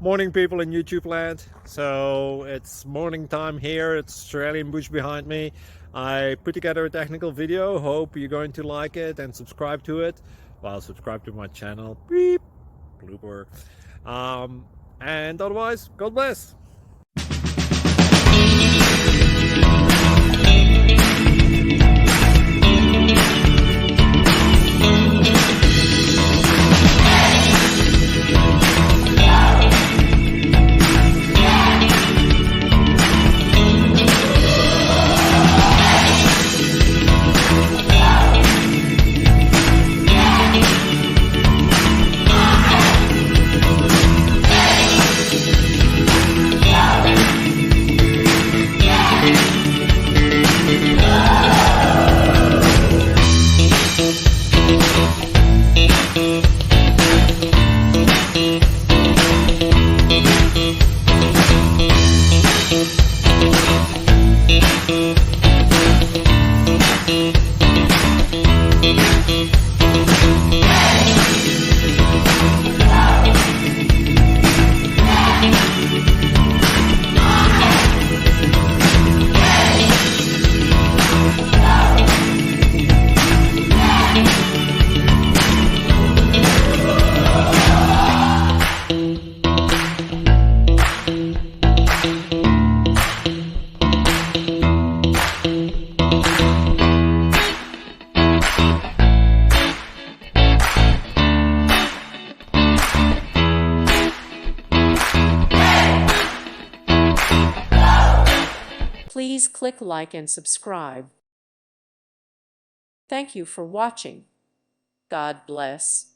Morning, people in YouTube land. So it's morning time here. It's Australian bush behind me. I put together a technical video. Hope you're going to like it and subscribe to it. Well, subscribe to my channel. Beep. Blooper. And otherwise, God bless. Please click like and subscribe. Thank you for watching. God bless.